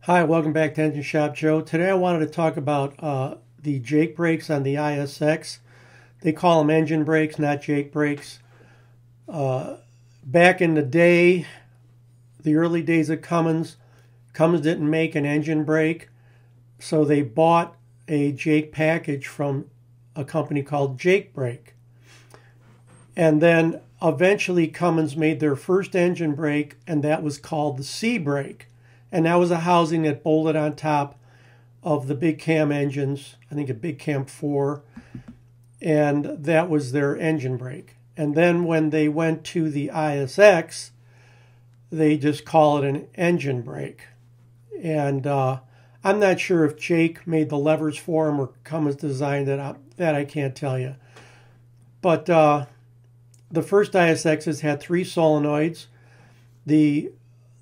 Hi, welcome back to Engine Shop Joe. Today I wanted to talk about the Jake brakes on the ISX. They call them engine brakes, not Jake brakes. Back in the day, the early days of Cummins didn't make an engine brake, so they bought a Jake package from a company called Jake Brake. And then eventually Cummins made their first engine brake, and that was called the C brake. And that was a housing that bolted on top of the big cam engines, I think a big cam 4, and that was their engine brake. And then when they went to the ISX, they just call it an engine brake. And I'm not sure if Jake made the levers for them or Cummins designed it. That I can't tell you. But the first ISXs had 3 solenoids.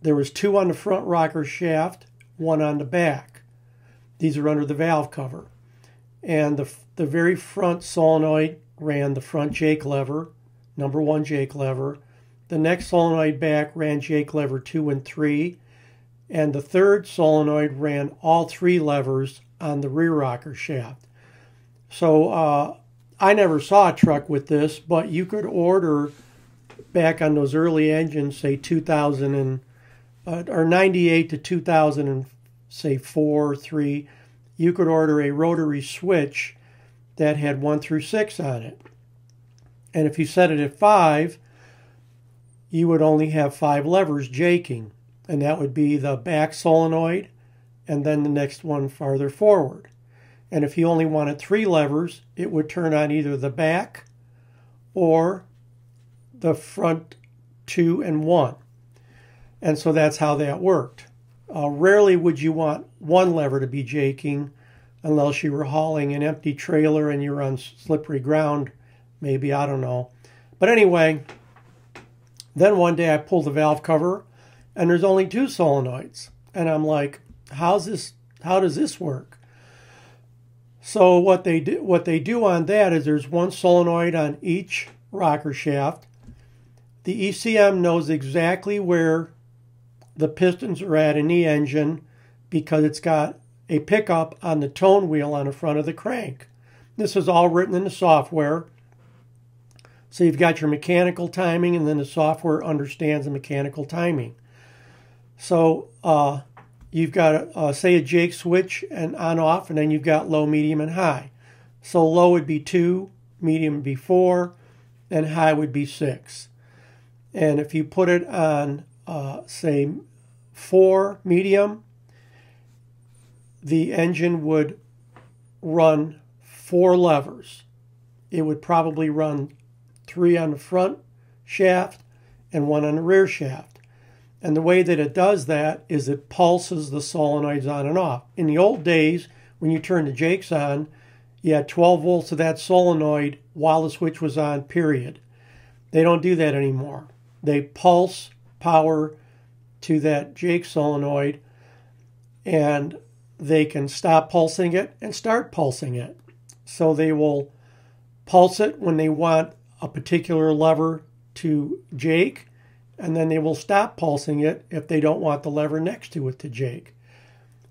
There was 2 on the front rocker shaft, 1 on the back. These are under the valve cover. And the very front solenoid ran the front Jake lever, number 1 Jake lever. The next solenoid back ran Jake lever 2 and 3. And the third solenoid ran all 3 levers on the rear rocker shaft. So I never saw a truck with this, but you could order back on those early engines, say 2000 or 98 to 2000 and say 4, 3, you could order a rotary switch that had 1 through 6 on it. And if you set it at 5, you would only have 5 levers jaking. And that would be the back solenoid and then the next one farther forward. And if you only wanted 3 levers, it would turn on either the back or the front 2 and 1. And so that's how that worked. Rarely would you want 1 lever to be jaking unless you were hauling an empty trailer and you're on slippery ground, maybe, I don't know. But anyway, then one day I pulled the valve cover and there's only 2 solenoids. And I'm like, how does this work? So what they do on that is there's 1 solenoid on each rocker shaft. The ECM knows exactly where the pistons are at in the engine because it's got a pickup on the tone wheel on the front of the crank. This is all written in the software. So you've got your mechanical timing, and then the software understands the mechanical timing. So you've got, say, a Jake switch and on-off, and then you've got low, medium, and high. So low would be 2, medium would be 4, and high would be 6. And if you put it on, say, 4 medium, the engine would run 4 levers. It would probably run 3 on the front shaft and 1 on the rear shaft. And the way that it does that is it pulses the solenoids on and off. In the old days, when you turned the Jakes on, you had 12 volts of that solenoid while the switch was on, period. They don't do that anymore. They pulse power to that Jake solenoid, and they can stop pulsing it and start pulsing it. So they will pulse it when they want a particular lever to Jake, and then they will stop pulsing it if they don't want the lever next to it to Jake.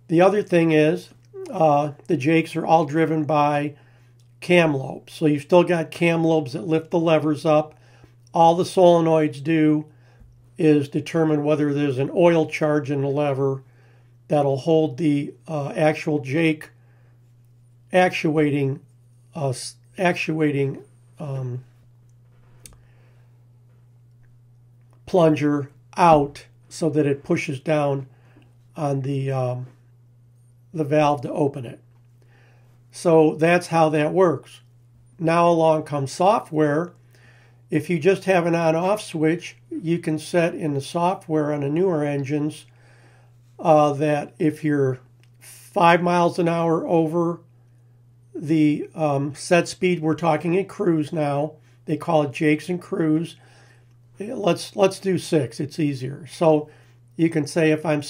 The other thing is the Jakes are all driven by cam lobes. So you've still got cam lobes that lift the levers up. All the solenoids do is determine whether there's an oil charge in the lever that'll hold the actual Jake actuating plunger out so that it pushes down on the valve to open it. So that's how that works. Now along comes software. If you just have an on-off switch, you can set in the software on the newer engines that if you're 5 miles an hour over the set speed, we're talking in cruise now. They call it Jakes and cruise. Let's do 6. It's easier. So you can say if my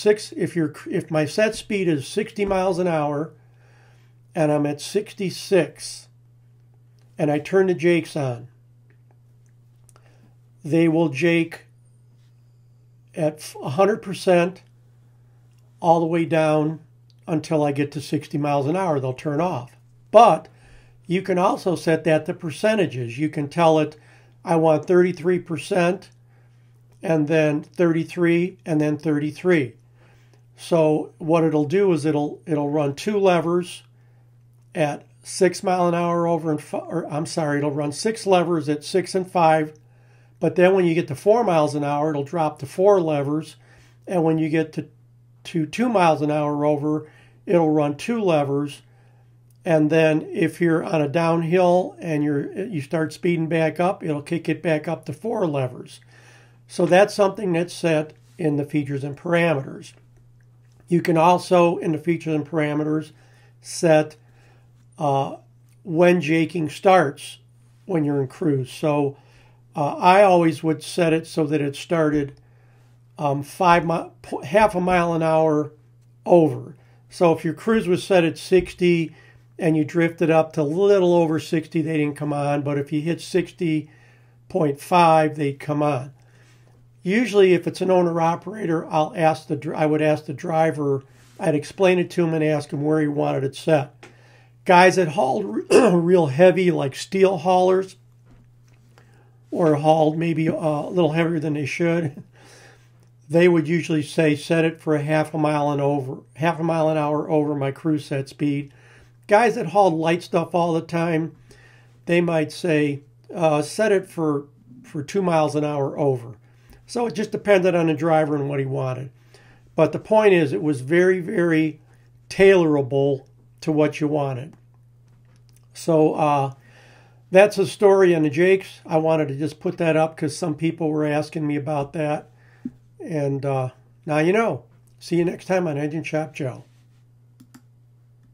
set speed is 60 miles an hour and I'm at 66 and I turn the Jakes on, they will Jake at 100% all the way down until I get to 60 miles an hour. They'll turn off. But you can also set that to percentages. You can tell it, I want 33%, and then 33, and then 33. So what it'll do is it'll run 2 levers at 6 mile an hour over, it'll run 6 levers at 6 and 5. But then when you get to 4 miles an hour, it'll drop to 4 levers. And when you get to 2 miles an hour over, it'll run 2 levers. And then if you're on a downhill and you start speeding back up, it'll kick it back up to 4 levers. So that's something that's set in the features and parameters. You can also, in the features and parameters, set when jaking starts when you're in cruise. So I always would set it so that it started half a mile an hour over. So if your cruise was set at 60 and you drifted up to a little over 60, they didn't come on. But if you hit 60.5, they'd come on. Usually, if it's an owner-operator, I would ask the driver, I'd explain it to him and ask him where he wanted it set. Guys that hauled real heavy, like steel haulers, or hauled maybe a little heavier than they should, they would usually say, set it for half a mile an hour over my cruise set speed. Guys that hauled light stuff all the time, they might say, set it for 2 miles an hour over. So it just depended on the driver and what he wanted. But the point is, it was very, very tailorable to what you wanted. So that's a story on the Jakes. I wanted to just put that up because some people were asking me about that. And now you know. See you next time on Engine Shop Joe.